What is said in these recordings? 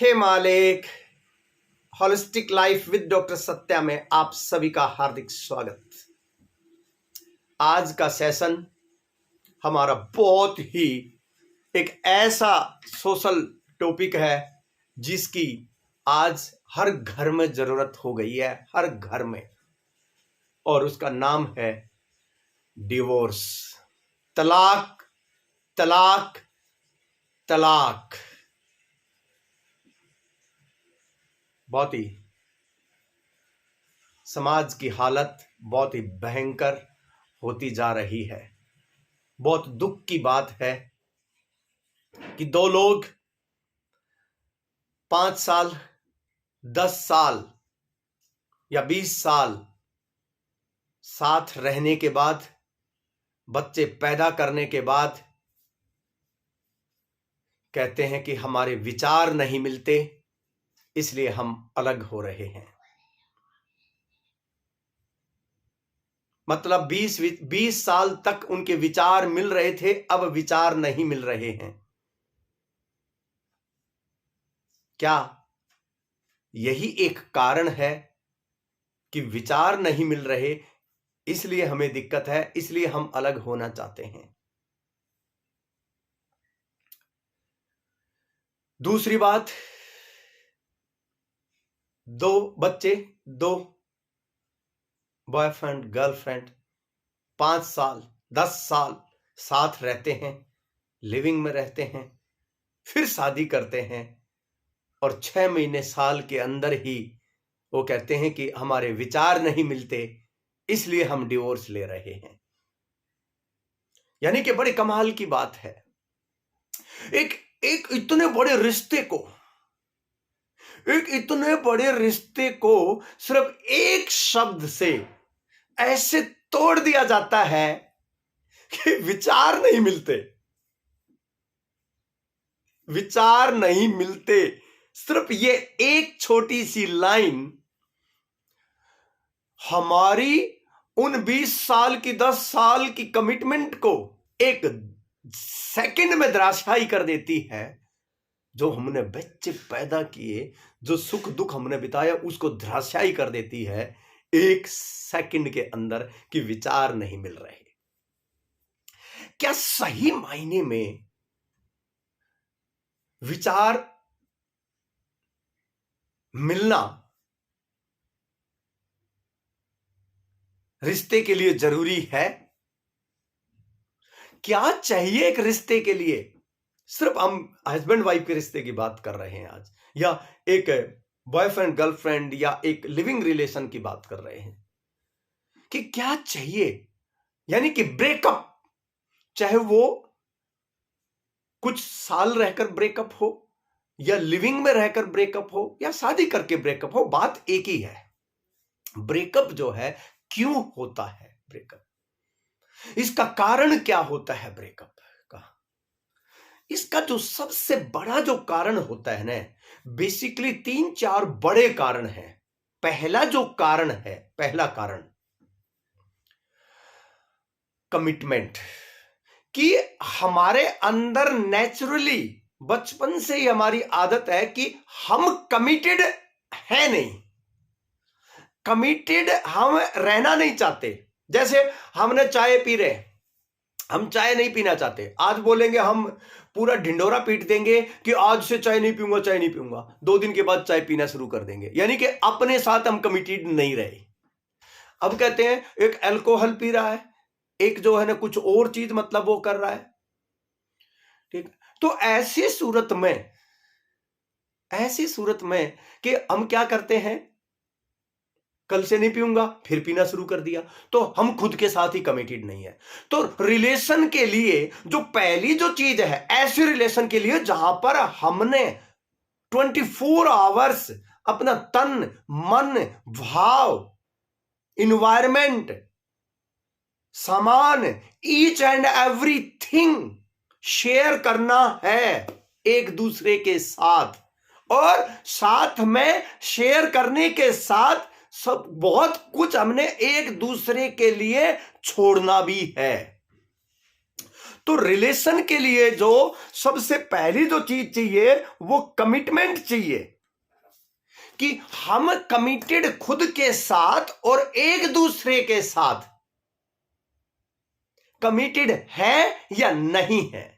हे मालिक, holistic life with doctor Satya में आप सभी का हार्दिक स्वागत। आज का सेशन हमारा बहुत ही एक ऐसा सोशल टॉपिक है जिसकी आज हर घर में जरूरत हो गई है, हर घर में, और उसका नाम है डिवोर्स। तलाक, तलाक, तलाक। बहुत ही समाज की हालत बहुत ही भयंकर होती जा रही है। बहुत दुख की बात है कि दो लोग 5 साल, 10 साल या 20 साल साथ रहने के बाद, बच्चे पैदा करने के बाद कहते हैं कि हमारे विचार नहीं मिलते, इसलिए हम अलग हो रहे हैं। मतलब 20 साल तक उनके विचार मिल रहे थे, अब विचार नहीं मिल रहे हैं। क्या यही एक कारण है कि विचार नहीं मिल रहे, इसलिए हमें दिक्कत है, इसलिए हम अलग होना चाहते हैं? दूसरी बात, दो बच्चे, दो बॉयफ्रेंड गर्लफ्रेंड 5 साल 10 साल साथ रहते हैं, लिविंग में रहते हैं, फिर शादी करते हैं और 6 महीने साल के अंदर ही वो कहते हैं कि हमारे विचार नहीं मिलते, इसलिए हम डिवोर्स ले रहे हैं। यानी कि बड़े कमाल की बात है। एक इतने बड़े रिश्ते को सिर्फ एक शब्द से ऐसे तोड़ दिया जाता है कि विचार नहीं मिलते। विचार नहीं मिलते। सिर्फ ये एक छोटी सी लाइन हमारी उन 20 साल की 10 साल की कमिटमेंट को एक सेकंड में धराशायी कर देती है। जो हमने बच्चे पैदा किए, जो सुख दुख हमने बिताया, उसको धराशायी कर देती है एक सेकंड के अंदर कि विचार नहीं मिल रहे। क्या सही मायने में विचार मिलना रिश्ते के लिए जरूरी है? क्या चाहिए एक रिश्ते के लिए? सिर्फ हम हस्बैंड वाइफ के रिश्ते की बात कर रहे हैं आज, या एक बॉयफ्रेंड गर्लफ्रेंड या एक लिविंग रिलेशन की बात कर रहे हैं कि क्या चाहिए? यानी कि ब्रेकअप, चाहे वो कुछ साल रहकर ब्रेकअप हो, या लिविंग में रहकर ब्रेकअप हो, या शादी करके ब्रेकअप हो, बात एक ही है। ब्रेकअप जो है, क्यों होता है ब्रेकअप? इसका कारण क्या होता है ब्रेकअप का? इसका जो सबसे बड़ा जो कारण होता है ना, बेसिकली 3-4 बड़े कारण हैं। पहला कारण कमिटमेंट, कि हमारे अंदर नेचुरली बचपन से ही हमारी आदत है कि हम कमिटेड है नहीं, कमिटेड हम रहना नहीं चाहते। जैसे हमने चाय पी रहे, हम चाय नहीं पीना चाहते। आज बोलेंगे, हम पूरा ढिंडोरा पीट देंगे कि आज से चाय नहीं पीऊंगा। 2 दिन के बाद चाय पीना शुरू कर देंगे। यानी कि अपने साथ हम कमिटेड नहीं रहे। अब कहते हैं एक अल्कोहल पी रहा है, एक जो है ना कुछ और चीज, मतलब वो कर रहा है। ठीक, तो ऐसी सूरत में कि हम क्या करते हैं, कल से नहीं पीऊंगा, फिर पीना शुरू कर दिया, तो हम खुद के साथ ही कमिटेड नहीं है। तो रिलेशन के लिए जो पहली जो चीज है, ऐसे रिलेशन के लिए जहां पर हमने 24 आवर्स अपना तन मन भाव, इन्वायरमेंट, सामान, ईच एंड एवरीथिंग शेयर करना है एक दूसरे के साथ, और साथ में शेयर करने के साथ सब बहुत कुछ हमने एक दूसरे के लिए छोड़ना भी है। तो रिलेशन के लिए जो सबसे पहली जो चीज चाहिए वो कमिटमेंट चाहिए, कि हम कमिटेड खुद के साथ और एक दूसरे के साथ कमिटेड है या नहीं है,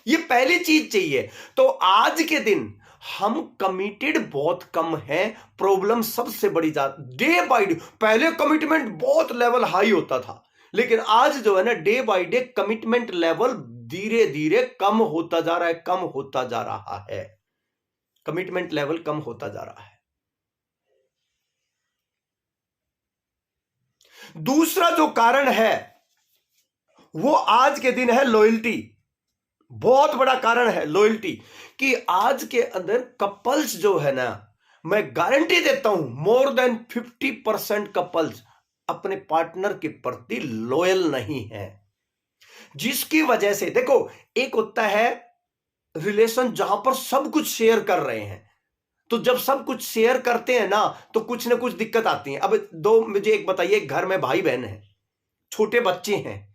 ये पहली चीज चाहिए। तो आज के दिन हम कमिटेड बहुत कम हैं, प्रॉब्लम सबसे बड़ी डे बाय डे। पहले कमिटमेंट बहुत लेवल हाई होता था, लेकिन आज जो है ना day by day commitment level धीरे धीरे कम होता जा रहा है, कम होता जा रहा है, कमिटमेंट लेवल कम होता जा रहा है। दूसरा जो कारण है वो आज के दिन है लॉयल्टी। बहुत बड़ा कारण है लॉयल्टी, कि आज के अंदर कपल्स जो है ना, मैं गारंटी देता हूं मोर देन 50% कपल्स अपने पार्टनर के प्रति लॉयल नहीं है। जिसकी वजह से देखो, एक होता है रिलेशन जहां पर सब कुछ शेयर कर रहे हैं, तो जब सब कुछ शेयर करते हैं ना तो कुछ ना कुछ दिक्कत आती है। अब मुझे एक बताइए, घर में भाई बहन है, छोटे बच्चे हैं,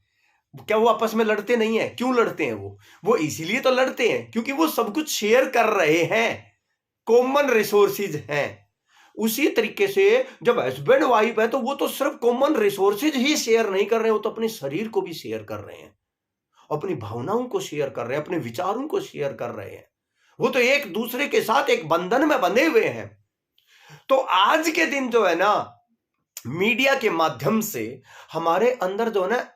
क्या वो आपस में लड़ते नहीं है? क्यों लड़ते हैं? वो इसीलिए तो लड़ते हैं क्योंकि वो सब कुछ शेयर कर रहे हैं, कॉमन रिसोर्सेज हैं। उसी तरीके से जब हस्बैंड वाइफ है तो वो तो सिर्फ कॉमन रिसोर्सेज ही शेयर नहीं कर रहे हैं, वो तो अपने शरीर को भी शेयर कर रहे हैं, अपनी भावनाओं को शेयर कर रहे हैं, अपने विचारों को शेयर कर रहे हैं। वो तो एक दूसरे के साथ एक बंधन में बंधे हुए हैं। तो आज के दिन जो है ना, मीडिया के माध्यम से हमारे अंदर जो है ना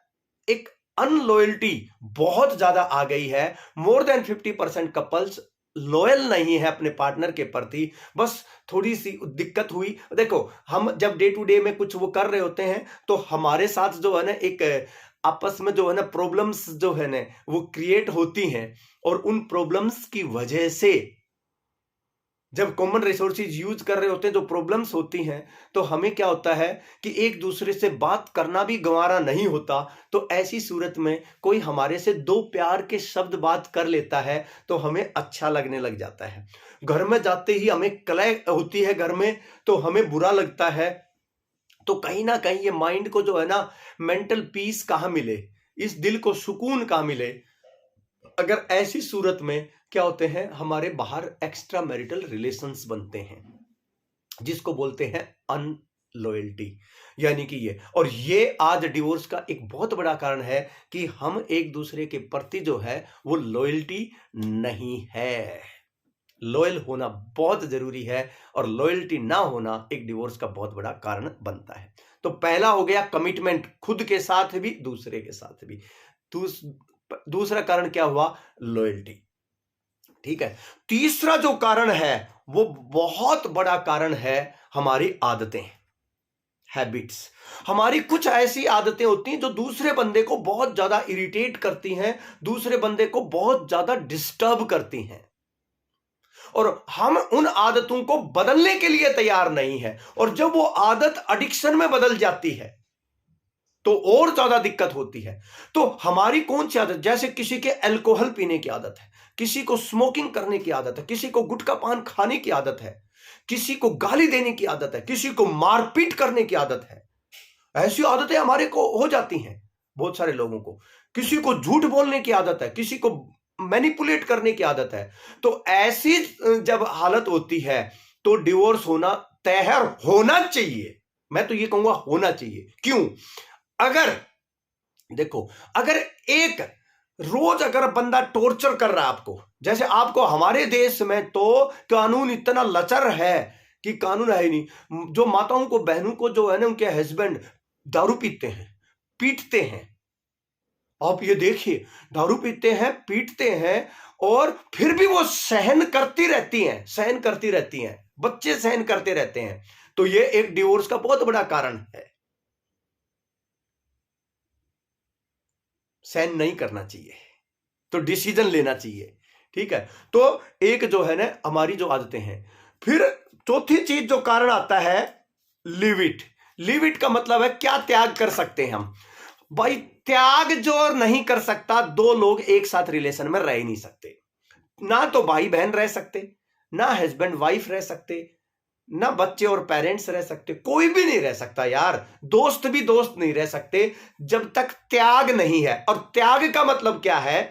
एक अनलॉयल्टी बहुत ज्यादा आ गई है। मोर देन 50% कपल्स लॉयल नहीं है अपने पार्टनर के प्रति। बस थोड़ी सी दिक्कत हुई, देखो हम जब डे टू डे में कुछ वो कर रहे होते हैं तो हमारे साथ जो है ना एक आपस में जो है ना प्रॉब्लम्स जो है ना वो क्रिएट होती हैं, और उन प्रॉब्लम्स की वजह से जब कॉमन रिसोर्सेज यूज कर रहे होते हैं, जो प्रॉब्लम्स होती हैं, तो हमें क्या होता है कि एक दूसरे से बात करना भी गंवारा नहीं होता। तो ऐसी सूरत में कोई हमारे से दो प्यार के शब्द बात कर लेता है तो हमें अच्छा लगने लग जाता है। घर में जाते ही हमें कलह होती है घर में, तो हमें बुरा लगता है। तो कहीं ना कहीं ये माइंड को जो है ना मेंटल पीस कहाँ मिले, इस दिल को सुकून कहाँ मिले, अगर ऐसी सूरत में क्या होते हैं हमारे बाहर एक्स्ट्रा मैरिटल रिलेशंस बनते हैं, जिसको बोलते हैं अनलॉयल्टी। यानी कि ये, और ये आज डिवोर्स का एक बहुत बड़ा कारण है कि हम एक दूसरे के प्रति जो है वो लॉयल्टी नहीं है। लॉयल होना बहुत जरूरी है, और लॉयल्टी ना होना एक डिवोर्स का बहुत बड़ा कारण बनता है। तो पहला हो गया कमिटमेंट, खुद के साथ भी दूसरे के साथ भी। दूसरा कारण क्या हुआ? लॉयल्टी। ठीक है। तीसरा जो कारण है वो बहुत बड़ा कारण है हमारी आदतें, हैबिट्स। हमारी कुछ ऐसी आदतें होती हैं जो दूसरे बंदे को बहुत ज्यादा इरिटेट करती हैं, दूसरे बंदे को बहुत ज्यादा डिस्टर्ब करती हैं, और हम उन आदतों को बदलने के लिए तैयार नहीं है। और जब वो आदत एडिक्शन में बदल जाती है तो और ज्यादा दिक्कत होती है। तो हमारी कौन सी आदत, जैसे किसी के अल्कोहल पीने की आदत है, किसी को स्मोकिंग करने की आदत है, किसी को गुटखा पान खाने की आदत है, किसी को गाली देने की आदत है, किसी को मारपीट करने की आदत है। ऐसी आदतें हमारे को हो जाती हैं बहुत सारे लोगों को। किसी को झूठ बोलने की आदत है, किसी को मैनिपुलेट करने की आदत है। तो ऐसी जब हालत होती है तो डिवोर्स होना तय होना चाहिए। मैं तो ये कहूंगा होना चाहिए। क्यों? अगर देखो, अगर एक रोज अगर बंदा टॉर्चर कर रहा है आपको, जैसे आपको हमारे देश में तो कानून इतना लचर है कि कानून है ही नहीं। जो माताओं को, बहनों को जो है ना उनके हस्बैंड दारू पीते हैं, पीटते हैं, आप ये देखिए, दारू पीते हैं, पीटते हैं, और फिर भी वो सहन करती रहती हैं, सहन करती रहती हैं, बच्चे सहन करते रहते हैं। तो ये एक डिवोर्स का बहुत बड़ा कारण है। सहन नहीं करना चाहिए, तो डिसीजन लेना चाहिए। ठीक है। तो एक जो है ना हमारी जो आदतें हैं। फिर चौथी चीज जो कारण आता है, लिव इट। लिव इट का मतलब है क्या त्याग कर सकते हैं हम। भाई त्याग जो नहीं कर सकता, दो लोग एक साथ रिलेशन में रह ही नहीं सकते। ना तो भाई बहन रह सकते, ना हस्बैंड वाइफ रह सकते, ना बच्चे और पेरेंट्स रह सकते, कोई भी नहीं रह सकता यार, दोस्त भी दोस्त नहीं रह सकते जब तक त्याग नहीं है। और त्याग का मतलब क्या है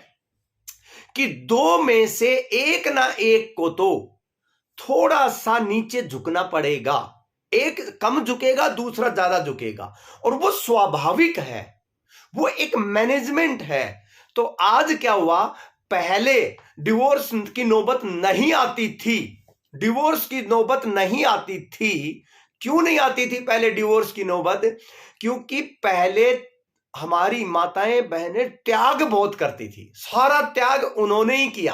कि दो में से एक ना एक को तो थोड़ा सा नीचे झुकना पड़ेगा, एक कम झुकेगा दूसरा ज्यादा झुकेगा, और वो स्वाभाविक है, वो एक मैनेजमेंट है। तो आज क्या हुआ, पहले डिवोर्स की नौबत नहीं आती थी, डिवोर्स की नौबत नहीं आती थी। क्यों नहीं आती थी पहले डिवोर्स की नौबत? क्योंकि पहले हमारी माताएं बहनें त्याग बहुत करती थी, सारा त्याग उन्होंने ही किया,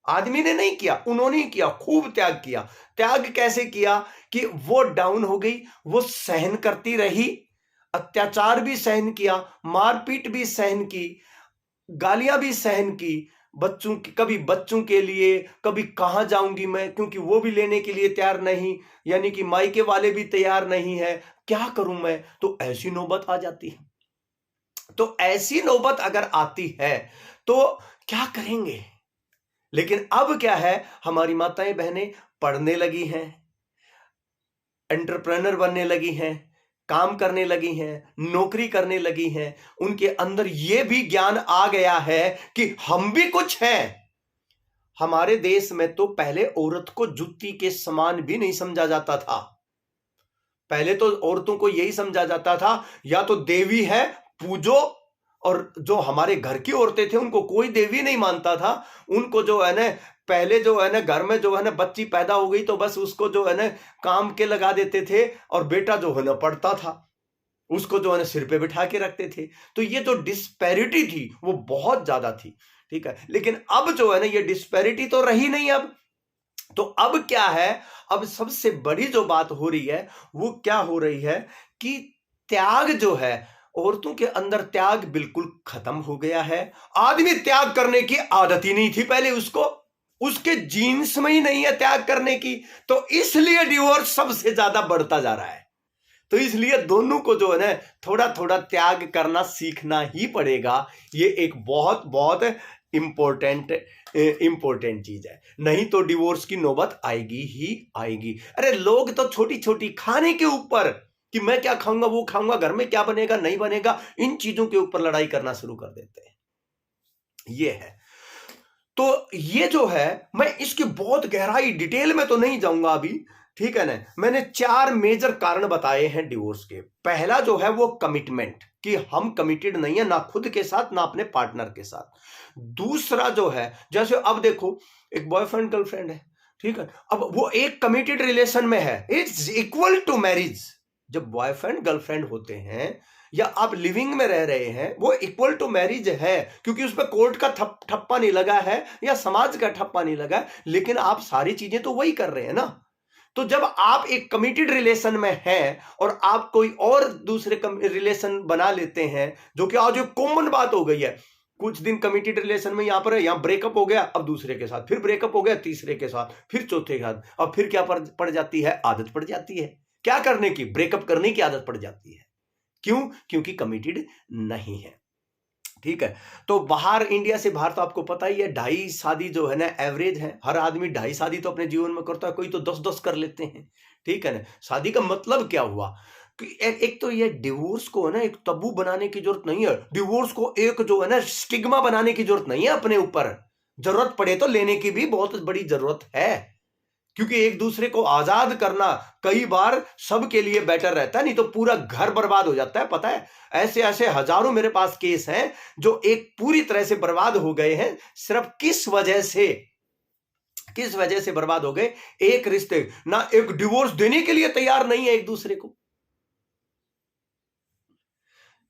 आदमी ने नहीं किया, उन्होंने ही किया, खूब त्याग किया। त्याग कैसे किया कि वो डाउन हो गई, वो सहन करती रही, अत्याचार भी सहन किया, मारपीट भी सहन की, गालियां भी सहन की, बच्चों की, कभी बच्चों के लिए, कभी कहां जाऊंगी मैं, क्योंकि वो भी लेने के लिए तैयार नहीं, यानी कि मायके वाले भी तैयार नहीं है, क्या करूं मैं? तो ऐसी नौबत आ जाती है। तो ऐसी नौबत अगर आती है तो क्या करेंगे? लेकिन अब क्या है, हमारी माताएं बहनें पढ़ने लगी हैं, एंटरप्रेन्योर बनने लगी हैं, काम करने लगी हैं, नौकरी करने लगी हैं, उनके अंदर यह भी ज्ञान आ गया है कि हम भी कुछ हैं। हमारे देश में तो पहले औरत को जुत्ती के समान भी नहीं समझा जाता था। पहले तो औरतों को यही समझा जाता था, या तो देवी है पूजो, और जो हमारे घर की औरतें थे उनको कोई देवी नहीं मानता था। उनको जो है ना, पहले जो है ना घर में जो है ना बच्ची पैदा हो गई तो बस उसको जो है ना काम के लगा देते थे, और बेटा जो है ना पढ़ता था, उसको जो है ना सिर पे बिठा के रखते थे। तो ये जो डिस्पैरिटी थी वो बहुत ज्यादा थी, ठीक है। लेकिन अब जो है ना ये डिस्पैरिटी तो रही नहीं अब। तो अब क्या है, अब सबसे बड़ी जो बात हो रही है वो क्या हो रही है कि त्याग जो है, औरतों के अंदर त्याग बिल्कुल खत्म हो गया है। आदमी त्याग करने की आदत ही नहीं थी पहले उसको, उसके जीन्स में ही नहीं है त्याग करने की, तो इसलिए डिवोर्स सबसे ज्यादा बढ़ता जा रहा है। तो इसलिए दोनों को जो है ना थोड़ा थोड़ा त्याग करना सीखना ही पड़ेगा। ये एक बहुत बहुत इंपॉर्टेंट चीज है, नहीं तो डिवोर्स की नौबत आएगी ही आएगी। अरे लोग तो छोटी छोटी खाने के ऊपर कि मैं क्या खाऊंगा वो खाऊंगा, घर में क्या बनेगा नहीं बनेगा, इन चीजों के ऊपर लड़ाई करना शुरू कर देते हैं। ये है। तो ये जो है, मैं इसकी बहुत गहराई डिटेल में तो नहीं जाऊंगा अभी, ठीक है ना। मैंने 4 मेजर कारण बताए हैं डिवोर्स के। पहला जो है वो कमिटमेंट, कि हम कमिटेड नहीं है ना खुद के साथ ना अपने पार्टनर के साथ। दूसरा जो है, जैसे अब देखो एक बॉयफ्रेंड गर्लफ्रेंड है, ठीक है, अब वो एक कमिटेड रिलेशन में है, इट्स इक्वल टू मैरिज। जब बॉयफ्रेंड गर्लफ्रेंड होते हैं या आप लिविंग में रह रहे हैं, वो इक्वल टू मैरिज है, क्योंकि उस पर कोर्ट का ठप्पा नहीं लगा है या समाज का ठप्पा नहीं लगा है, लेकिन आप सारी चीजें तो वही कर रहे हैं ना। तो जब आप एक कमिटेड रिलेशन में हैं और आप कोई और दूसरे रिलेशन बना लेते हैं, जो कि आज एक कॉमन बात हो गई है, कुछ दिन कमिटेड रिलेशन में यहां पर है, यहां ब्रेकअप हो गया, अब दूसरे के साथ फिर ब्रेकअप हो गया, तीसरे के साथ, फिर चौथे के साथ, अब फिर क्या पड़ जाती है, आदत पड़ जाती है क्या करने की, ब्रेकअप करने की आदत पड़ जाती है। क्यों? क्योंकि कमिटेड नहीं है, ठीक है। तो बाहर, इंडिया से बाहर तो आपको पता ही है 2.5 शादी जो है ना एवरेज है, हर आदमी 2.5 शादी तो अपने जीवन में करता है, कोई तो 10-10 कर लेते हैं, ठीक है ना। शादी का मतलब क्या हुआ कि एक तो ये डिवोर्स को है ना एक तबू बनाने की जरूरत नहीं है, डिवोर्स को एक जो है ना स्टिग्मा बनाने की जरूरत नहीं है अपने ऊपर। जरूरत पड़े तो लेने की भी बहुत बड़ी जरूरत है, क्योंकि एक दूसरे को आजाद करना कई बार सबके लिए बेटर रहता है, नहीं तो पूरा घर बर्बाद हो जाता है। पता है, ऐसे ऐसे हजारों मेरे पास केस हैं जो एक पूरी तरह से बर्बाद हो गए हैं। सिर्फ किस वजह से बर्बाद हो गए? एक रिश्ते ना एक डिवोर्स देने के लिए तैयार नहीं है एक दूसरे को,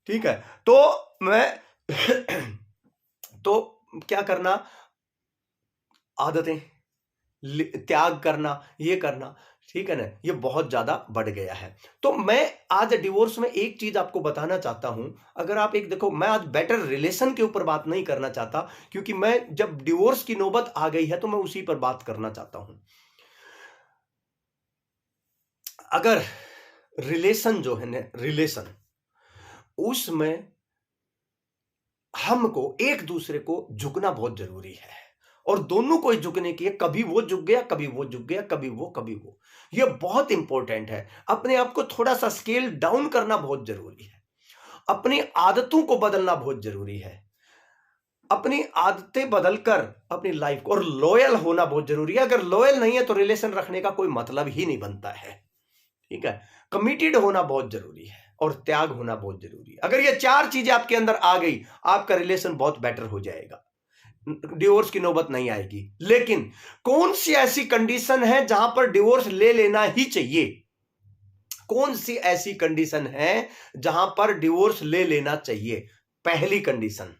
ठीक है। तो मैं तो क्या करना, आदतें त्याग करना, ये करना, ठीक है ना, ये बहुत ज्यादा बढ़ गया है। तो मैं आज डिवोर्स में एक चीज आपको बताना चाहता हूं। अगर आप एक देखो, मैं आज बेटर रिलेशन के ऊपर बात नहीं करना चाहता, क्योंकि मैं जब डिवोर्स की नौबत आ गई है तो मैं उसी पर बात करना चाहता हूं। अगर रिलेशन जो है ना, रिलेशन उसमें हमको एक दूसरे को झुकना बहुत जरूरी है। और दोनों को झुकने की है। कभी वो झुक गया, कभी वो झुक गया, कभी वो। ये बहुत इंपॉर्टेंट है। अपने आप को थोड़ा सा स्केल डाउन करना बहुत जरूरी है। अपनी आदतों को बदलना बहुत जरूरी है। अपनी आदतें बदलकर अपनी लाइफ को, और लॉयल होना बहुत जरूरी है। अगर लॉयल नहीं है तो रिलेशन रखने का कोई मतलब ही नहीं बनता है। ठीक है, कमिटेड होना बहुत जरूरी है और त्याग होना बहुत जरूरी है। अगर ये 4 चीजें आपके अंदर आ गई, आपका रिलेशन बहुत बेटर हो जाएगा, डिवोर्स की नौबत नहीं आएगी। लेकिन कौन सी ऐसी कंडीशन है जहां पर डिवोर्स ले लेना ही चाहिए? कौन सी ऐसी कंडीशन है जहां पर डिवोर्स ले लेना चाहिए? पहली कंडीशन,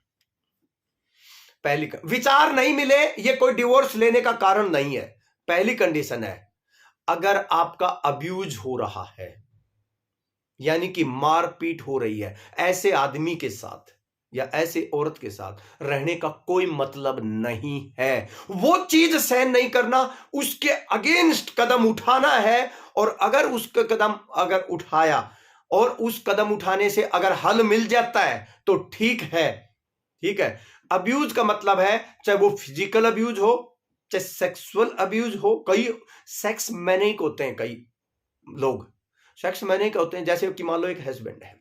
विचार नहीं मिले ये कोई डिवोर्स लेने का कारण नहीं है। पहली कंडीशन है, अगर आपका अब्यूज हो रहा है, यानी कि मारपीट हो रही है, ऐसे आदमी के साथ या ऐसे औरत के साथ रहने का कोई मतलब नहीं है। वो चीज सहन नहीं करना, उसके अगेंस्ट कदम उठाना है। और अगर उसका कदम अगर उठाया और उस कदम उठाने से अगर हल मिल जाता है तो ठीक है। ठीक है, अब्यूज का मतलब है चाहे वो फिजिकल अब्यूज हो, चाहे सेक्सुअल अब्यूज हो। कई सेक्स मैनिक होते हैं, कई लोग सेक्स मैनिक होते हैं। जैसे कि मान लो एक हस्बैंड है,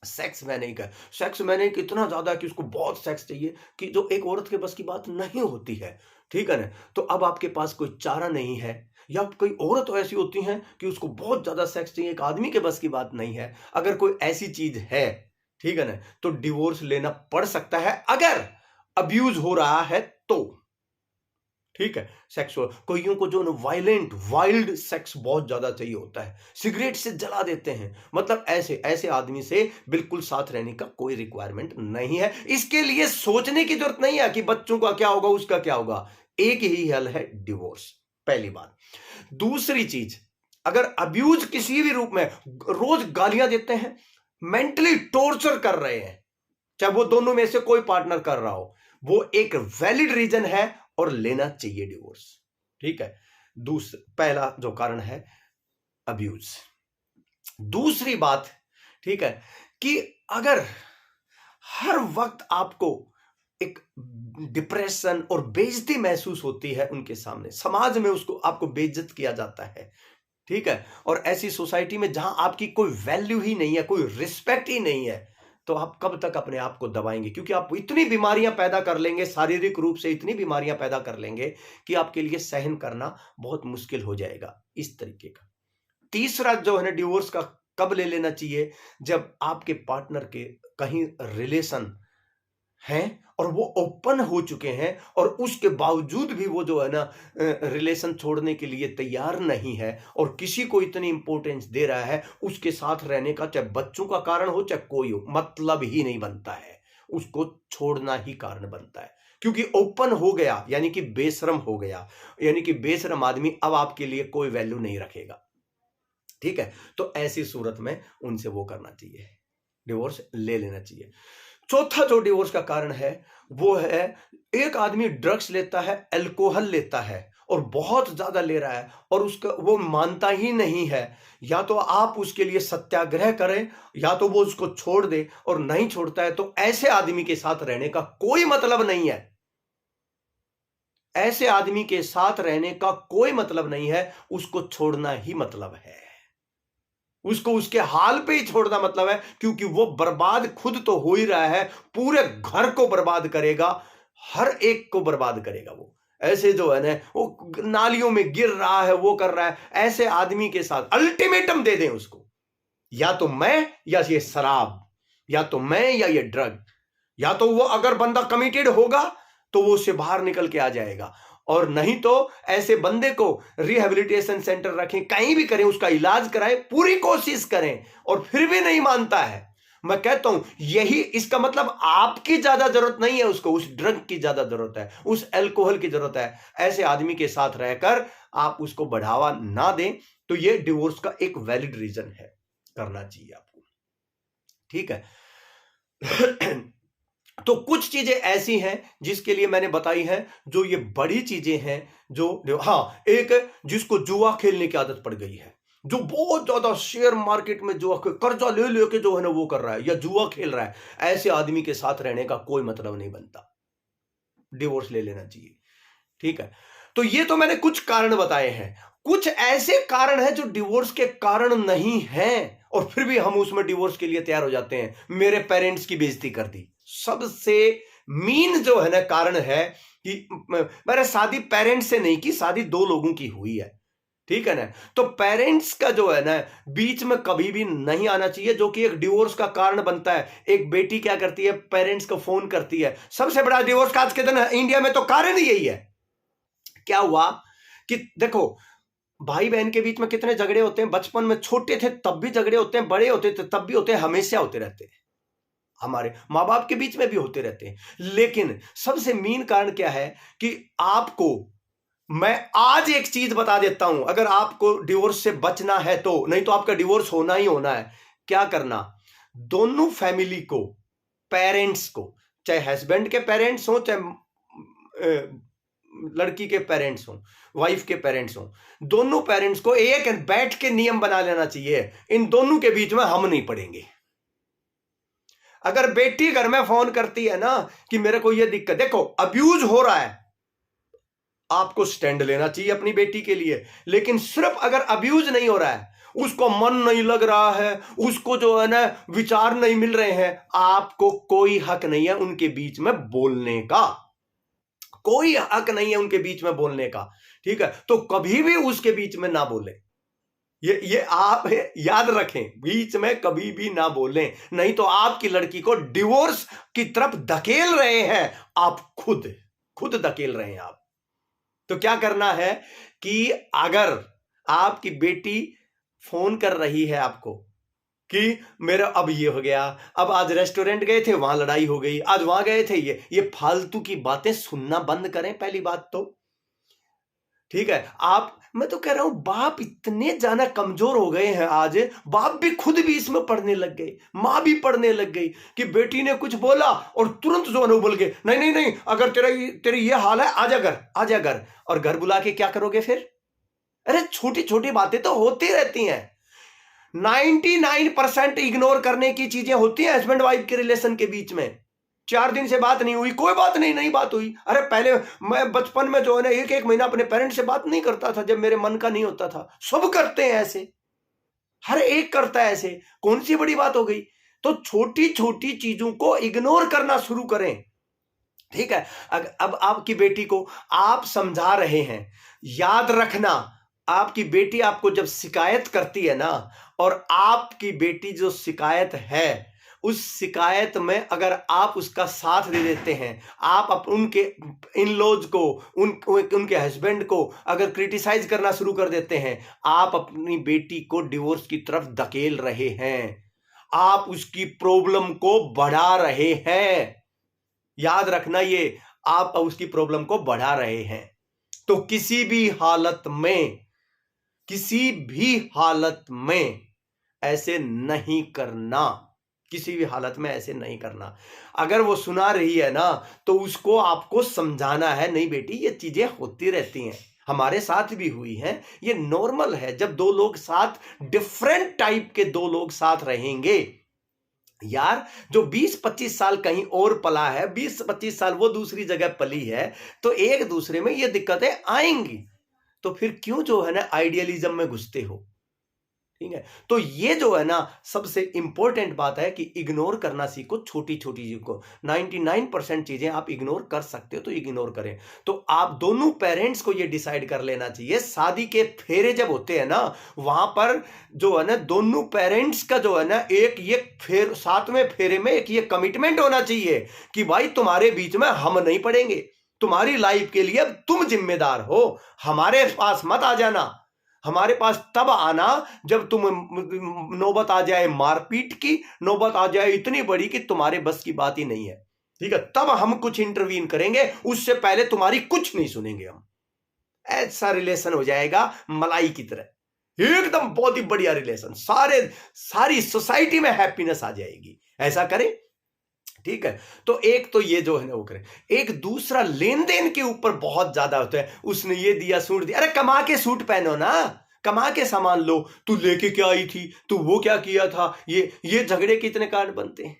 सेक्स मैनिक है। सेक्स मैनिक इतना ज्यादा कि उसको बहुत सेक्स चाहिए कि जो एक औरत के बस की बात नहीं होती है। ठीक है ना, तो अब आपके पास कोई चारा नहीं है, या कोई औरत तो ऐसी होती हैं कि उसको बहुत ज्यादा सेक्स चाहिए, एक आदमी के बस की बात नहीं है। अगर कोई ऐसी चीज है, ठीक है ना, तो डिवोर्स लेना पड़ सकता है अगर अब्यूज हो रहा है तो। ठीक है, सेक्सुअल, कोइयों को जो वायलेंट वाइल्ड सेक्स बहुत ज्यादा चाहिए होता है, सिगरेट से जला देते हैं। मतलब ऐसे ऐसे आदमी से बिल्कुल साथ रहने का कोई रिक्वायरमेंट नहीं है। इसके लिए सोचने की जरूरत नहीं है कि बच्चों का क्या होगा, उसका क्या होगा। एक ही हल है, डिवोर्स। पहली बात। दूसरी चीज, अगर अब्यूज किसी भी रूप में, रोज गालियां देते हैं, मेंटली टॉर्चर कर रहे हैं, चाहे वो दोनों में से कोई पार्टनर कर रहा हो, वो एक वैलिड रीजन है और लेना चाहिए डिवोर्स। ठीक है, पहला जो कारण है अब्यूज। दूसरी बात, ठीक है, कि अगर हर वक्त आपको एक डिप्रेशन और बेइज्जती महसूस होती है उनके सामने, समाज में उसको आपको बेइज्जत किया जाता है, ठीक है, और ऐसी सोसाइटी में जहां आपकी कोई वैल्यू ही नहीं है, कोई रिस्पेक्ट ही नहीं है, तो आप कब तक अपने आप को दबाएंगे? क्योंकि आप इतनी बीमारियां पैदा कर लेंगे, शारीरिक रूप से इतनी बीमारियां पैदा कर लेंगे कि आपके लिए सहन करना बहुत मुश्किल हो जाएगा इस तरीके का। तीसरा जो है ना, डिवोर्स का कब ले लेना चाहिए? जब आपके पार्टनर के कहीं रिलेशन हैं और वो ओपन हो चुके हैं, और उसके बावजूद भी वो जो है ना रिलेशन छोड़ने के लिए तैयार नहीं है, और किसी को इतनी इंपॉर्टेंस दे रहा है, उसके साथ रहने का, चाहे बच्चों का कारण हो चाहे कोई हो, मतलब ही नहीं बनता है, उसको छोड़ना ही कारण बनता है। क्योंकि ओपन हो गया यानी कि बेशरम हो गया, यानी कि बेशरम आदमी अब आपके लिए कोई वैल्यू नहीं रखेगा। ठीक है, तो ऐसी सूरत में उनसे वो करना चाहिए, डिवोर्स ले लेना चाहिए। चौथा जो डिवोर्स का कारण है वो है, एक आदमी ड्रग्स लेता है, अल्कोहल लेता है और बहुत ज्यादा ले रहा है, और उसका वो मानता ही नहीं है। या तो आप उसके लिए सत्याग्रह करें, या तो वो उसको छोड़ दे, और नहीं छोड़ता है तो ऐसे आदमी के साथ रहने का कोई मतलब नहीं है। ऐसे आदमी के साथ रहने का कोई मतलब नहीं है, उसको छोड़ना ही मतलब है। उसको उसके हाल पे ही छोड़ना मतलब है, क्योंकि वो बर्बाद खुद तो हो ही रहा है, पूरे घर को बर्बाद करेगा, हर एक को बर्बाद करेगा। वो ऐसे जो है ना, वो नालियों में गिर रहा है, वो कर रहा है, ऐसे आदमी के साथ अल्टीमेटम दे दें उसको, या तो मैं या ये शराब, या तो मैं या ये ड्रग, या तो वो अगर बंदा कमिटेड होगा तो वो उससे बाहर निकल के आ जाएगा, और नहीं तो ऐसे बंदे को रिहेबिलिटेशन सेंटर रखें, कहीं भी करें, उसका इलाज कराएं, पूरी कोशिश करें, और फिर भी नहीं मानता है। मैं कहता हूं यही इसका मतलब आपकी ज्यादा जरूरत नहीं है, उसको उस ड्रग की ज्यादा जरूरत है, उस अल्कोहल की जरूरत है। ऐसे आदमी के साथ रहकर आप उसको बढ़ावा ना दें, तो यह डिवोर्स का एक वैलिड रीजन है, करना चाहिए आपको। ठीक है। तो कुछ चीजें ऐसी हैं जिसके लिए मैंने बताई हैं, जो ये बड़ी चीजें हैं, जो हाँ, एक जिसको जुआ खेलने की आदत पड़ गई है, जो बहुत ज्यादा शेयर मार्केट में जुआ, कर्जा ले लेके जो है ना वो कर रहा है या जुआ खेल रहा है, ऐसे आदमी के साथ रहने का कोई मतलब नहीं बनता, डिवोर्स ले लेना चाहिए। ठीक है, तो ये तो मैंने कुछ कारण बताए हैं। कुछ ऐसे कारण हैं जो डिवोर्स के कारण नहीं हैं, और फिर भी हम उसमें डिवोर्स के लिए तैयार हो जाते हैं। मेरे पेरेंट्स की बेइज्जती कर दी, सबसे मीन जो है ना कारण है कि मैंने शादी पेरेंट्स से नहीं की, शादी दो लोगों की हुई है, ठीक है ना। तो पेरेंट्स का जो है ना बीच में कभी भी नहीं आना चाहिए, जो कि एक डिवोर्स का कारण बनता है। एक बेटी क्या करती है, पेरेंट्स को फोन करती है। सबसे बड़ा डिवोर्स का आज के दिन इंडिया में तो कारण ही यही है। क्या हुआ कि देखो, भाई बहन के बीच में कितने झगड़े होते हैं, बचपन में छोटे थे तब भी झगड़े होते हैं, बड़े होते थे तब भी होते हैं, हमेशा होते रहते हैं। हमारे माँ बाप के बीच में भी होते रहते हैं। लेकिन सबसे मेन कारण क्या है कि आपको मैं आज एक चीज बता देता हूं, अगर आपको डिवोर्स से बचना है तो, नहीं तो आपका डिवोर्स होना ही होना है। क्या करना, दोनों फैमिली को, पेरेंट्स को, चाहे हस्बैंड के पेरेंट्स हो, चाहे लड़की के पेरेंट्स हो, वाइफ के पेरेंट्स हो, दोनों पेरेंट्स को एक बैठ के नियम बना लेना चाहिए, इन दोनों के बीच में हम नहीं पड़ेंगे। अगर बेटी घर में फोन करती है ना कि मेरे को ये दिक्कत, देखो अब्यूज हो रहा है, आपको स्टैंड लेना चाहिए अपनी बेटी के लिए। लेकिन सिर्फ अगर अब्यूज नहीं हो रहा है, उसको मन नहीं लग रहा है, उसको जो है ना विचार नहीं मिल रहे हैं, आपको कोई हक नहीं है उनके बीच में बोलने का, कोई हक नहीं है उनके बीच में बोलने का, ठीक है। तो कभी भी उसके बीच में ना बोले, ये आप याद रखें, बीच में कभी भी ना बोलें, नहीं तो आपकी लड़की को डिवोर्स की तरफ धकेल रहे हैं आप, खुद धकेल रहे हैं आप। तो क्या करना है कि अगर आपकी बेटी फोन कर रही है आपको कि मेरा अब ये हो गया, अब आज रेस्टोरेंट गए थे वहां लड़ाई हो गई, आज वहां गए थे, ये फालतू की बातें सुनना बंद करें पहली बात तो, ठीक है। मैं तो कह रहा हूं बाप इतने ज्यादा कमजोर हो गए हैं आज, बाप भी खुद भी इसमें पढ़ने लग गए, मां भी पढ़ने लग गई कि बेटी ने कुछ बोला और तुरंत जो है बोल के नहीं नहीं नहीं, अगर तेरी ये हाल है आजा घर, और घर बुला के क्या करोगे फिर? अरे छोटी छोटी बातें तो होती रहती हैं, 99% इग्नोर करने की चीजें होती हैं हस्बैंड वाइफ के रिलेशन के बीच में। 4 दिन से बात नहीं हुई, कोई बात नहीं, नहीं बात हुई। अरे पहले मैं बचपन में जो है ना एक महीना अपने पेरेंट्स से बात नहीं करता था जब मेरे मन का नहीं होता था। सब करते हैं ऐसे, हर एक करता है ऐसे, कौन सी बड़ी बात हो गई? तो छोटी छोटी चीजों को इग्नोर करना शुरू करें, ठीक है। अब आपकी बेटी को आप समझा रहे हैं, याद रखना, आपकी बेटी आपको जब शिकायत करती है ना, और आपकी बेटी जो शिकायत है उस शिकायत में अगर आप उसका साथ दे देते हैं, आप उनके इन-लॉज को, उनके हस्बैंड को अगर क्रिटिसाइज करना शुरू कर देते हैं, आप अपनी बेटी को डिवोर्स की तरफ धकेल रहे हैं, आप उसकी प्रॉब्लम को बढ़ा रहे हैं। याद रखना, ये आप उसकी प्रॉब्लम को बढ़ा रहे हैं। तो किसी भी हालत में ऐसे नहीं करना, किसी भी हालत में ऐसे नहीं करना। अगर वो सुना रही है ना तो उसको आपको समझाना है, नहीं बेटी ये चीजें होती रहती हैं, हमारे साथ भी हुई हैं, ये नॉर्मल है। जब दो लोग साथ, डिफरेंट टाइप के दो लोग साथ रहेंगे यार, जो 20-25 साल कहीं और पला है, 20-25 साल वो दूसरी जगह पली है, तो एक दूसरे में ये दिक्कतें आएंगी। तो फिर क्यों जो है ना आइडियलिज्म में घुसते हो, ठीक है। तो ये जो है ना सबसे इंपॉर्टेंट बात है कि इग्नोर करना सीखो छोटी छोटी चीजों को। 99% चीजें आप इग्नोर कर सकते हो तो इग्नोर करें। तो आप दोनों पेरेंट्स को ये डिसाइड कर लेना चाहिए, शादी के फेरे जब होते हैं ना, वहां पर जो है ना दोनों पेरेंट्स का जो है ना एक ये सातवें फेरे में एक ये कमिटमेंट होना चाहिए कि भाई तुम्हारे बीच में हम नहीं पड़ेंगे, तुम्हारी लाइफ के लिए तुम जिम्मेदार हो, हमारे पास मत आ जाना। हमारे पास तब आना जब तुम नौबत आ जाए मारपीट की, नौबत आ जाए इतनी बड़ी कि तुम्हारे बस की बात ही नहीं है, ठीक है, तब हम कुछ इंटरवीन करेंगे, उससे पहले तुम्हारी कुछ नहीं सुनेंगे हम। ऐसा रिलेशन हो जाएगा मलाई की तरह, एकदम बहुत ही बढ़िया रिलेशन, सारी सोसाइटी में हैप्पीनेस आ जाएगी। ऐसा करें, ठीक है। तो एक तो ये जो है ना वो करें। एक दूसरा लेन देन के ऊपर बहुत ज्यादा होता है, उसने ये दिया सूट दिया, अरे कमा के सूट पहनो ना, कमा के सामान लो, तू लेके क्या आई थी, तू वो क्या किया था, ये झगड़े कितने कारण बनते हैं।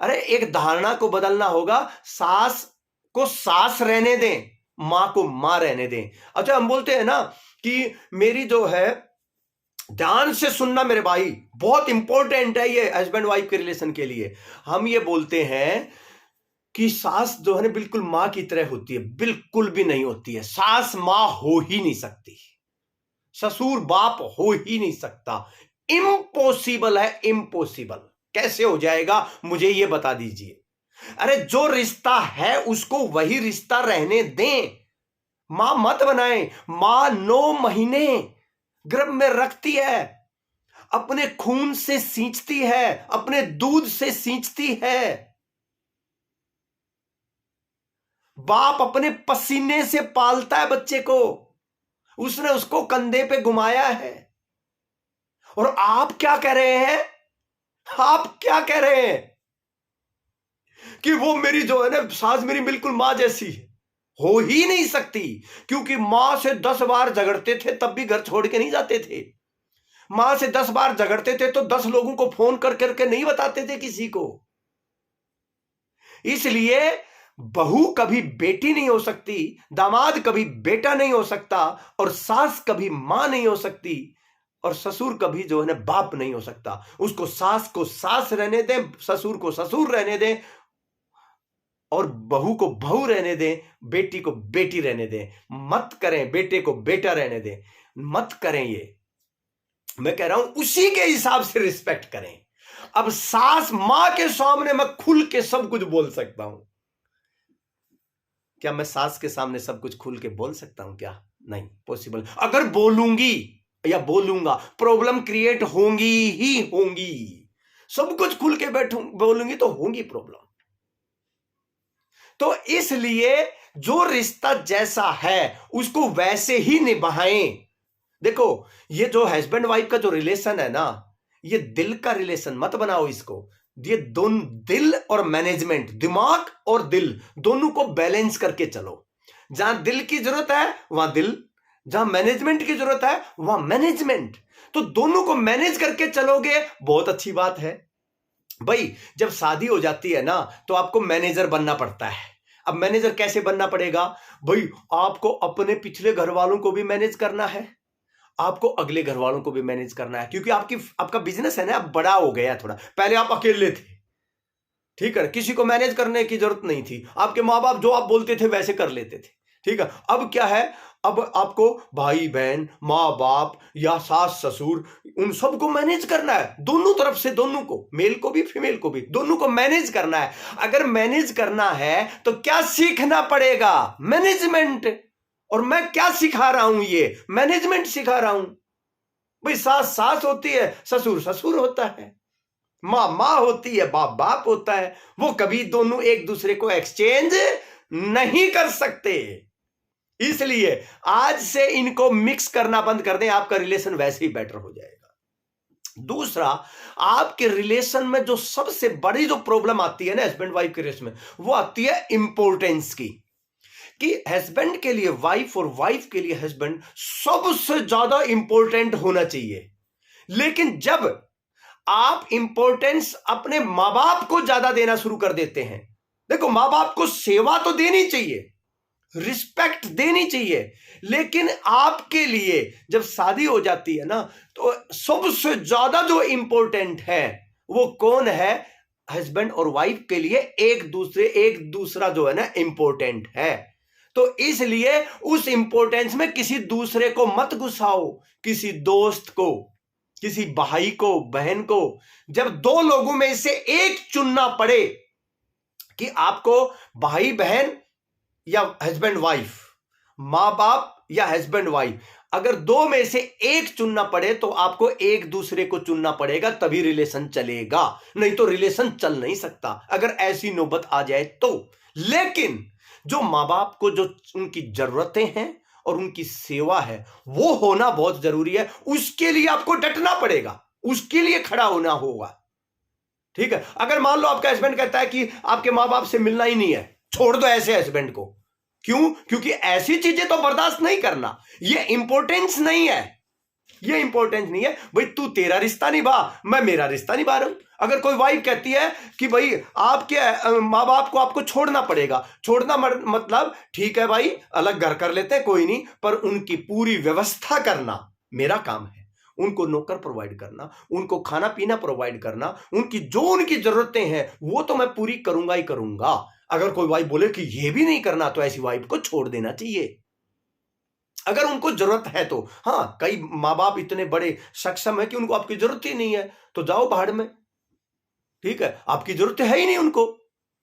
अरे एक धारणा को बदलना होगा, सास को सास रहने दें, मां को मां रहने दें। अच्छा, हम बोलते हैं ना कि मेरी जो है, ध्यान से सुनना मेरे भाई, बहुत इंपॉर्टेंट है ये हस्बैंड वाइफ के रिलेशन के लिए। हम ये बोलते हैं कि सास जो है ना बिल्कुल मां की तरह होती है। बिल्कुल भी नहीं होती है। सास मां हो ही नहीं सकती, ससुर बाप हो ही नहीं सकता। इम्पॉसिबल है, इम्पॉसिबल। कैसे हो जाएगा मुझे ये बता दीजिए। अरे जो रिश्ता है उसको वही रिश्ता रहने दें, मां मत बनाएं। मां 9 महीने गर्भ में रखती है, अपने खून से सींचती है, अपने दूध से सींचती है। बाप अपने पसीने से पालता है बच्चे को, उसने उसको कंधे पे घुमाया है। और आप क्या कह रहे हैं, आप क्या कह रहे हैं कि वो मेरी जो है ना सास मेरी बिल्कुल मां जैसी है। हो ही नहीं सकती, क्योंकि मां से 10 बार झगड़ते थे तब भी घर छोड़ के नहीं जाते थे। मां से 10 बार झगड़ते थे तो 10 लोगों को फोन कर करके नहीं बताते थे किसी को। इसलिए बहू कभी बेटी नहीं हो सकती, दामाद कभी बेटा नहीं हो सकता, और सास कभी मां नहीं हो सकती, और ससुर कभी जो है ना बाप नहीं हो सकता। उसको सास को सास रहने दें, ससुर को ससुर रहने दें, और बहू को बहू रहने दें, बेटी को बेटी रहने दें। मत करें बेटे को बेटा रहने दें, मत करें। ये मैं कह रहा हूं उसी के हिसाब से रिस्पेक्ट करें। अब सास मां के सामने मैं खुल के सब कुछ बोल सकता हूं, क्या मैं सास के सामने सब कुछ खुल के बोल सकता हूं? क्या नहीं पॉसिबल। अगर बोलूंगी या बोलूंगा प्रॉब्लम क्रिएट होंगी ही होंगी। सब कुछ खुल के बैठूं बोलूंगी तो होंगी प्रॉब्लम। तो इसलिए जो रिश्ता जैसा है उसको वैसे ही निभाएं। देखो, ये जो हस्बैंड वाइफ का जो रिलेशन है ना, ये दिल का रिलेशन मत बनाओ इसको। ये दोनों दिल और मैनेजमेंट, दिमाग और दिल दोनों को बैलेंस करके चलो। जहां दिल की जरूरत है वहां दिल, जहां मैनेजमेंट की जरूरत है वहां मैनेजमेंट। तो दोनों को मैनेज करके चलोगे, बहुत अच्छी बात है भाई। जब शादी हो जाती है ना तो आपको मैनेजर बनना पड़ता है। अब मैनेजर कैसे बनना पड़ेगा भाई? आपको अपने पिछले घर वालों को भी मैनेज करना है, आपको अगले घर वालों को भी मैनेज करना है, क्योंकि आपका बिजनेस है ना, अब बड़ा हो गया थोड़ा। पहले आप अकेले थे, ठीक है, किसी को मैनेज करने की जरूरत नहीं थी। आपके माँ बाप जो आप बोलते थे वैसे कर लेते थे, ठीक है। अब क्या है, अब आपको भाई बहन, माँ बाप या सास ससुर, उन सबको मैनेज करना है। दोनों तरफ से, दोनों को, मेल को भी फीमेल को भी, दोनों को मैनेज करना है। अगर मैनेज करना है तो क्या सीखना पड़ेगा? मैनेजमेंट। और मैं क्या सिखा रहा हूं? ये मैनेजमेंट सिखा रहा हूं भाई। सास सास होती है, ससुर ससुर होता है, मां मां होती है, बाप बाप होता है। वो कभी दोनों एक दूसरे को एक्सचेंज नहीं कर सकते। इसलिए आज से इनको मिक्स करना बंद कर दें, आपका रिलेशन वैसे ही बेटर हो जाएगा। दूसरा, आपके रिलेशन में जो सबसे बड़ी जो प्रॉब्लम आती है ना हस्बैंड वाइफ के रिलेशन में, वो आती है इंपॉर्टेंस की। कि हस्बैंड के लिए वाइफ और वाइफ के लिए हस्बैंड सबसे ज्यादा इंपॉर्टेंट होना चाहिए। लेकिन जब आप इंपॉर्टेंस अपने मां बाप को ज्यादा देना शुरू कर देते हैं, देखो मां बाप को सेवा तो देनी चाहिए, रिस्पेक्ट देनी चाहिए, लेकिन आपके लिए जब शादी हो जाती है ना तो सबसे ज्यादा जो इंपॉर्टेंट है वो कौन है? हस्बैंड और वाइफ के लिए एक दूसरा जो है ना इंपॉर्टेंट है। तो इसलिए उस इंपॉर्टेंस में किसी दूसरे को मत घुसाओ, किसी दोस्त को, किसी भाई को, बहन को। जब 2 लोगों में से एक चुनना पड़े कि आपको भाई बहन या हस्बैंड वाइफ, मां बाप या हस्बैंड वाइफ, अगर 2 में से एक चुनना पड़े तो आपको एक दूसरे को चुनना पड़ेगा, तभी रिलेशन चलेगा। नहीं तो रिलेशन चल नहीं सकता अगर ऐसी नौबत आ जाए तो। लेकिन जो मां बाप को जो उनकी जरूरतें हैं और उनकी सेवा है वो होना बहुत जरूरी है। उसके लिए आपको डटना पड़ेगा, उसके लिए खड़ा होना होगा, ठीक है। अगर मान लो आपका हस्बैंड कहता है कि आपके मां बाप से मिलना ही नहीं है, छोड़ दो ऐसे हस्बैंड को। क्यों? क्योंकि ऐसी चीजें तो बर्दाश्त नहीं करना, ये इंपॉर्टेंस नहीं है। ये इंपॉर्टेंट नहीं है भाई, तू तेरा रिश्ता निभा, मैं मेरा रिश्ता निभा रहा हूं। अगर कोई वाइफ कहती है कि भाई आपके माँ बाप को आपको छोड़ना पड़ेगा, छोड़ना मतलब ठीक है भाई, अलग घर कर लेते हैं कोई नहीं, पर उनकी पूरी व्यवस्था करना मेरा काम है। उनको नौकर प्रोवाइड करना, उनको खाना पीना प्रोवाइड करना, उनकी जो उनकी जरूरतें हैं वो तो मैं पूरी करूंगा ही करूंगा। अगर कोई वाइफ बोले कि ये भी नहीं करना, तो ऐसी वाइफ को छोड़ देना चाहिए, अगर उनको जरूरत है तो। हाँ, कई माँ बाप इतने बड़े सक्षम है कि उनको आपकी जरूरत ही नहीं है, तो जाओ भाड़ में, ठीक है, आपकी जरूरत है ही नहीं उनको,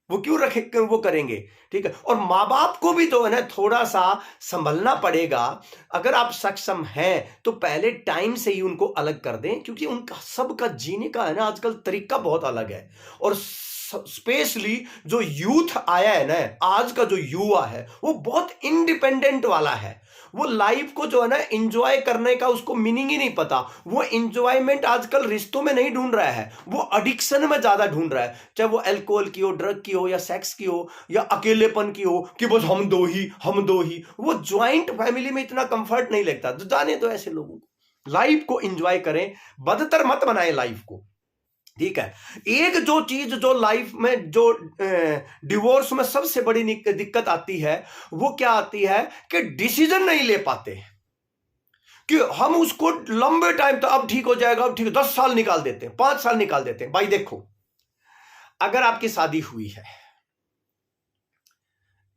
वो क्यों रखे, वो करेंगे, ठीक है। और माँ बाप को भी तो है ना थोड़ा सा संभलना पड़ेगा। अगर आप सक्षम हैं तो पहले टाइम से ही उनको अलग कर दें, क्योंकि उनका सबका जीने का है ना आजकल तरीका बहुत अलग है। और स्पेशली जो यूथ आया है ना, आज का जो युवा है वो बहुत इंडिपेंडेंट वाला है। वो लाइफ को जो है ना एंजॉय करने का उसको मीनिंग ही नहीं पता। वो एंजॉयमेंट आजकल रिश्तों में नहीं ढूंढ रहा है, वो एडिक्शन में ज्यादा ढूंढ रहा है, चाहे वो अल्कोहल की हो, ड्रग की हो, या सेक्स की हो, या अकेलेपन की हो, कि बस हम दो ही, हम दो ही। वो ज्वाइंट फैमिली में इतना कंफर्ट नहीं लगता। तो जाने दो ऐसे लोगों को, लाइफ को एंजॉय करें, बदतर मत बनाए लाइफ को, ठीक है। एक जो चीज जो लाइफ में जो डिवोर्स में सबसे बड़ी दिक्कत आती है, वो क्या आती है कि डिसीजन नहीं ले पाते, कि हम उसको लंबे टाइम तक अब ठीक हो जाएगा, अब ठीक, 10 साल निकाल देते हैं, 5 साल निकाल देते हैं। भाई देखो, अगर आपकी शादी हुई है,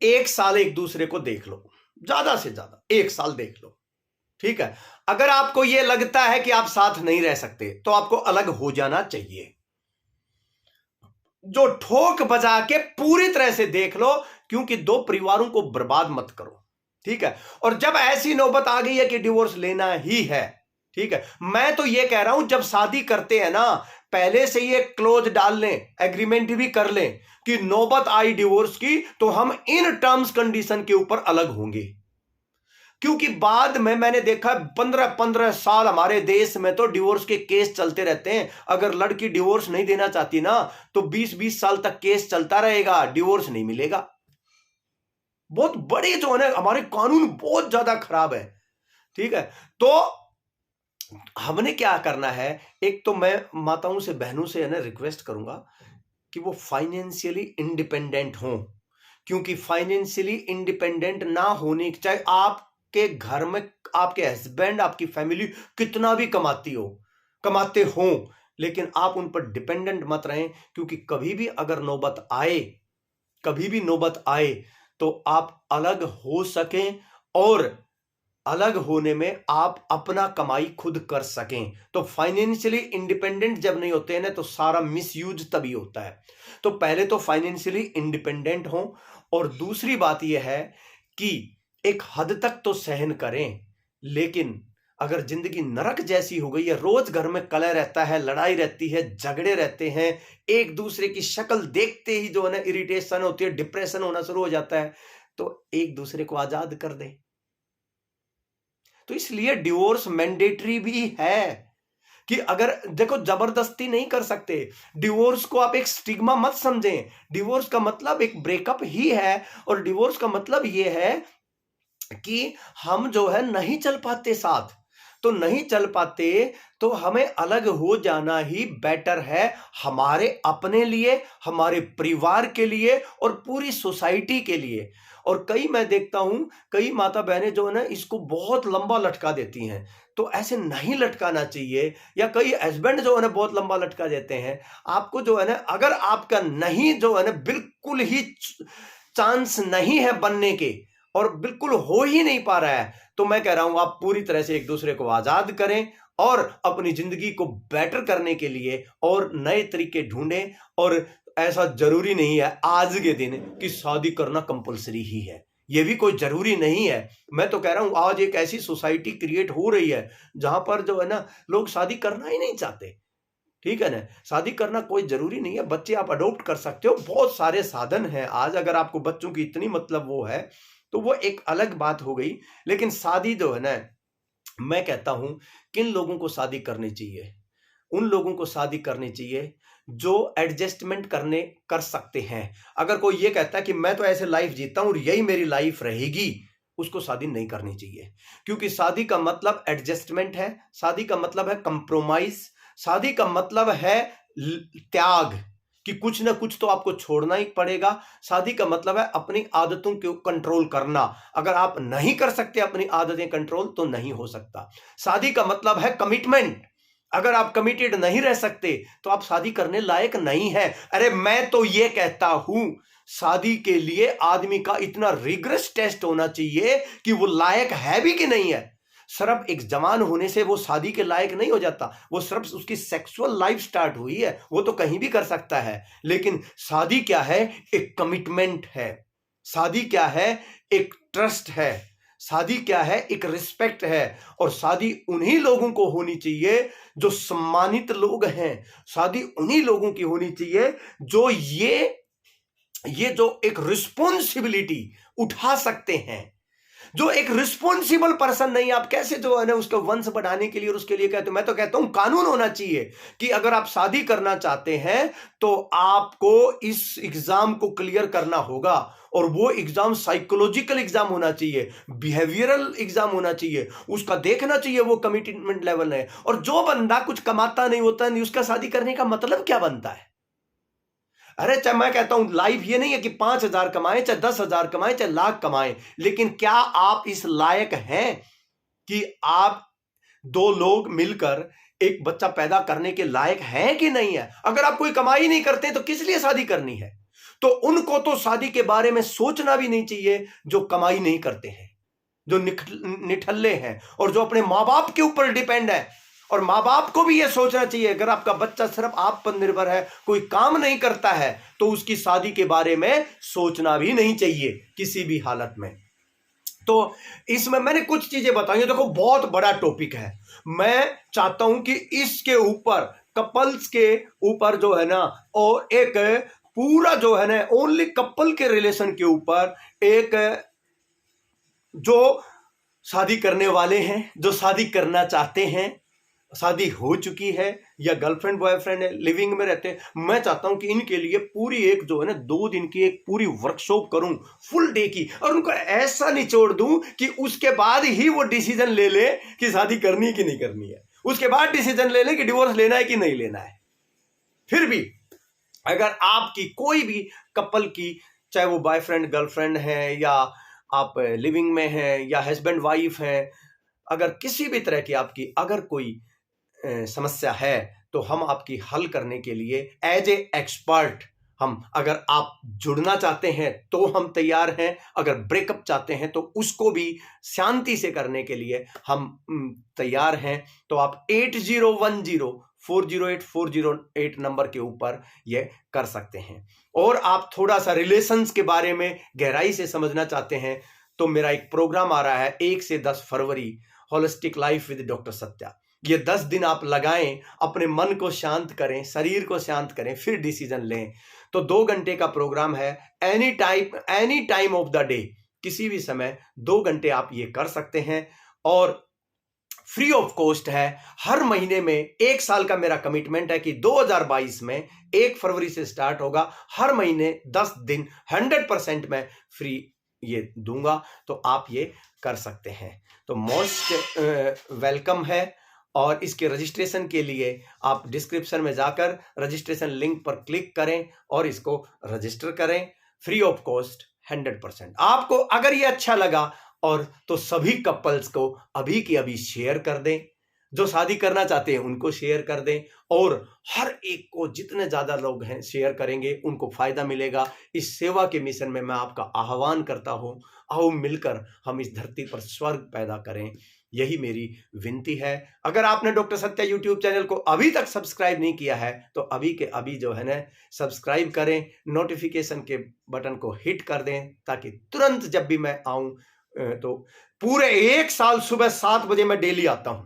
1 साल एक दूसरे को देख लो, ज्यादा से ज्यादा 1 साल देख लो, ठीक है। अगर आपको यह लगता है कि आप साथ नहीं रह सकते, तो आपको अलग हो जाना चाहिए। जो ठोक बजा के पूरी तरह से देख लो, क्योंकि 2 परिवारों को बर्बाद मत करो, ठीक है। और जब ऐसी नौबत आ गई है कि डिवोर्स लेना ही है, ठीक है, मैं तो यह कह रहा हूं, जब शादी करते हैं ना, पहले से ही एक क्लोज डाल लें, एग्रीमेंट भी कर लें कि नौबत आई डिवोर्स की तो हम इन टर्म्स कंडीशन के ऊपर अलग होंगे। क्योंकि बाद में मैंने देखा 15-15 साल हमारे देश में तो डिवोर्स के केस चलते रहते हैं। अगर लड़की डिवोर्स नहीं देना चाहती ना, तो 20-20 साल तक केस चलता रहेगा, डिवोर्स नहीं मिलेगा। बहुत बड़े जो है ना हमारे कानून बहुत ज्यादा खराब है, ठीक है। तो हमने क्या करना है, एक तो मैं माताओं से, बहनों से है ना रिक्वेस्ट करूंगा कि वो फाइनेंशियली इंडिपेंडेंट हों। क्योंकि फाइनेंशियली इंडिपेंडेंट ना होने, चाहे आपके घर में आपके हस्बैंड, आपकी फैमिली कितना भी कमाते हो, लेकिन आप उन पर डिपेंडेंट मत रहें। क्योंकि कभी भी अगर नौबत आए, कभी भी नौबत आए, तो आप अलग हो सकें, और अलग होने में आप अपना कमाई खुद कर सकें। तो फाइनेंशियली इंडिपेंडेंट जब नहीं होते हैं ना, तो सारा मिसयूज तभी होता है। तो पहले तो फाइनेंशियली इंडिपेंडेंट हो, और दूसरी बात यह है कि एक हद तक तो सहन करें। लेकिन अगर जिंदगी नरक जैसी हो गई है, रोज घर में कलह रहता है, लड़ाई रहती है, झगड़े रहते हैं, एक दूसरे की शक्ल देखते ही जो है ना इरिटेशन होती है, डिप्रेशन होना शुरू हो जाता है, तो एक दूसरे को आजाद कर दें। तो इसलिए डिवोर्स मैंडेटरी भी है, कि अगर देखो जबरदस्ती नहीं कर सकते। डिवोर्स को आप एक स्टिग्मा मत समझें। डिवोर्स का मतलब एक ब्रेकअप ही है, और डिवोर्स का मतलब यह है कि हम जो है नहीं चल पाते साथ, तो नहीं चल पाते तो हमें अलग हो जाना ही बेटर है, हमारे अपने लिए, हमारे परिवार के लिए, और पूरी सोसाइटी के लिए। और कई मैं देखता हूं, कई माता बहनें जो है ना इसको बहुत लंबा लटका देती हैं, तो ऐसे नहीं लटकाना चाहिए। या कई हस्बैंड जो है ना बहुत लंबा लटका देते हैं। आपको जो है ना, अगर आपका नहीं जो है ना बिल्कुल ही चांस नहीं है बनने के, और बिल्कुल हो ही नहीं पा रहा है, तो मैं कह रहा हूं आप पूरी तरह से एक दूसरे को आजाद करें, और अपनी जिंदगी को बेटर करने के लिए और नए तरीके ढूंढें। और ऐसा जरूरी नहीं है आज के दिन कि शादी करना कंपलसरी ही है, यह भी कोई जरूरी नहीं है। मैं तो कह रहा हूं आज एक ऐसी सोसाइटी क्रिएट हो रही है जहां पर जो है ना लोग शादी करना ही नहीं चाहते, ठीक है ना। शादी करना कोई जरूरी नहीं है, बच्चे आप अडॉप्ट कर सकते हो, बहुत सारे साधन हैं आज। अगर आपको बच्चों की इतनी मतलब वो है, तो वो एक अलग बात हो गई। लेकिन शादी जो है ना, मैं कहता हूं किन लोगों को शादी करनी चाहिए, उन लोगों को शादी करनी चाहिए जो एडजस्टमेंट कर सकते हैं। अगर कोई ये कहता है कि मैं तो ऐसे लाइफ जीता हूं और यही मेरी लाइफ रहेगी, उसको शादी नहीं करनी चाहिए। क्योंकि शादी का मतलब एडजस्टमेंट है, शादी का मतलब है कंप्रोमाइज, शादी का मतलब है त्याग, कि कुछ ना कुछ तो आपको छोड़ना ही पड़ेगा। शादी का मतलब है अपनी आदतों को कंट्रोल करना। अगर आप नहीं कर सकते अपनी आदतें कंट्रोल तो नहीं हो सकता। शादी का मतलब है कमिटमेंट। अगर आप कमिटेड नहीं रह सकते तो आप शादी करने लायक नहीं है। अरे मैं तो ये कहता हूं, शादी के लिए आदमी का इतना रिग्रेस टेस्ट होना चाहिए कि वो लायक है भी कि नहीं है। सिर्फ एक जवान होने से वो शादी के लायक नहीं हो जाता। वो सिर्फ उसकी सेक्सुअल लाइफ स्टार्ट हुई है, वो तो कहीं भी कर सकता है। लेकिन शादी क्या है? एक कमिटमेंट है। शादी क्या है? एक ट्रस्ट है। शादी क्या है? एक रिस्पेक्ट है। और शादी उन्हीं लोगों को होनी चाहिए जो सम्मानित लोग हैं। शादी उन्हीं लोगों की होनी चाहिए जो ये जो एक रिस्पॉन्सिबिलिटी उठा सकते हैं, जो एक रिस्पॉन्सिबल पर्सन नहीं। आप कैसे जो है ना उसका वंश बढ़ाने के लिए और उसके लिए कहते हो, मैं तो कहता हूं कानून होना चाहिए कि अगर आप शादी करना चाहते हैं तो आपको इस एग्जाम को क्लियर करना होगा। और वो एग्जाम साइकोलॉजिकल एग्जाम होना चाहिए, बिहेवियरल एग्जाम होना चाहिए। उसका देखना चाहिए वो कमिटमेंट लेवल है। और जो बंदा कुछ कमाता नहीं होता नहीं, उसका शादी करने का मतलब क्या बनता है? अरे चाहे मैं कहता हूं लाइफ ये नहीं है कि 5,000 कमाएं, चाहे 10,000 कमाएं, चाहे लाख कमाएं, लेकिन क्या आप इस लायक हैं कि आप दो लोग मिलकर एक बच्चा पैदा करने के लायक हैं कि नहीं है? अगर आप कोई कमाई नहीं करते तो किस लिए शादी करनी है? तो उनको तो शादी के बारे में सोचना भी नहीं चाहिए जो कमाई नहीं करते हैं, जो निठल्ले हैं और जो अपने माँ बाप के ऊपर डिपेंड है। और माँ बाप को भी यह सोचना चाहिए, अगर आपका बच्चा सिर्फ आप पर निर्भर है, कोई काम नहीं करता है, तो उसकी शादी के बारे में सोचना भी नहीं चाहिए किसी भी हालत में। तो इसमें मैंने कुछ चीजें बताई। देखो बहुत बड़ा टॉपिक है। मैं चाहता हूं कि इसके ऊपर कपल्स के ऊपर जो है ना, और एक पूरा जो है ना ओनली कपल के रिलेशन के ऊपर, एक जो शादी करने वाले हैं, जो शादी करना चाहते हैं, शादी हो चुकी है या गर्लफ्रेंड बॉयफ्रेंड है, लिविंग में रहते हैं, मैं चाहता हूं कि इनके लिए पूरी एक जो है ना 2 दिन की एक पूरी वर्कशॉप करूं, फुल डे की, और उनको ऐसा निचोड़ दूं कि उसके बाद ही वो डिसीजन ले ले कि शादी करनी है कि नहीं करनी है। उसके बाद डिसीजन ले ले कि डिवोर्स लेना है कि नहीं लेना है। फिर भी अगर आपकी कोई भी कपल की, चाहे वो बॉयफ्रेंड गर्लफ्रेंड है या आप लिविंग में हैं या हस्बैंड वाइफ है, अगर किसी भी तरह की आपकी अगर कोई समस्या है तो हम आपकी हल करने के लिए एज ए एक्सपर्ट, हम, अगर आप जुड़ना चाहते हैं तो हम तैयार हैं, अगर ब्रेकअप चाहते हैं तो उसको भी शांति से करने के लिए हम तैयार हैं। तो आप 8010408408 नंबर के ऊपर ये कर सकते हैं। और आप थोड़ा सा रिलेशंस के बारे में गहराई से समझना चाहते हैं तो मेरा एक प्रोग्राम आ रहा है 1 से 10 फरवरी, holistic life with doctor Satya. ये 10 दिन आप लगाएं, अपने मन को शांत करें, शरीर को शांत करें, फिर डिसीजन लें। तो 2 घंटे का प्रोग्राम है। Any time of the day, किसी भी समय 2 घंटे आप ये कर सकते हैं और फ्री ऑफ कॉस्ट है। हर महीने में 1 साल का मेरा कमिटमेंट है कि 2022 में 1 फरवरी से स्टार्ट होगा। हर महीने 10 दिन 100% मैं फ्री ये दूंगा, तो आप ये कर सकते हैं। तो मोस्ट वेलकम है। और इसके रजिस्ट्रेशन के लिए आप डिस्क्रिप्शन में जाकर रजिस्ट्रेशन लिंक पर क्लिक करें और इसको रजिस्टर करें, फ्री ऑफ कॉस्ट 100%। आपको अगर ये अच्छा लगा और तो सभी कपल्स को अभी की अभी शेयर कर दें, जो शादी करना चाहते हैं उनको शेयर कर दें, और हर एक को, जितने ज्यादा लोग हैं शेयर करेंगे उनको फायदा मिलेगा। इस सेवा के मिशन में मैं आपका आह्वान करता हूं, आओ मिलकर हम इस धरती पर स्वर्ग पैदा करें, यही मेरी विनती है। अगर आपने डॉक्टर सत्या यूट्यूब चैनल को अभी तक सब्सक्राइब नहीं किया है तो अभी के अभी जो है ना सब्सक्राइब करें, नोटिफिकेशन के बटन को हिट कर दें, ताकि तुरंत जब भी मैं आऊं, तो पूरे 1 साल सुबह 7 बजे मैं डेली आता हूं,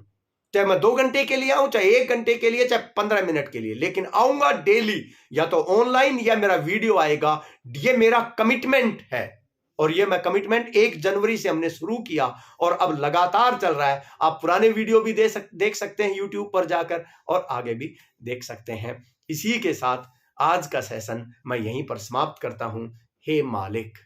चाहे मैं 2 घंटे के लिए आऊं, चाहे 1 घंटे के लिए, चाहे 15 मिनट के लिए, लेकिन आऊंगा डेली, या तो ऑनलाइन या मेरा वीडियो आएगा। ये मेरा कमिटमेंट है और ये मैं कमिटमेंट 1 जनवरी से हमने शुरू किया और अब लगातार चल रहा है। आप पुराने वीडियो भी देख सकते हैं यूट्यूब पर जाकर, और आगे भी देख सकते हैं। इसी के साथ आज का सेशन मैं यहीं पर समाप्त करता हूं। हे मालिक।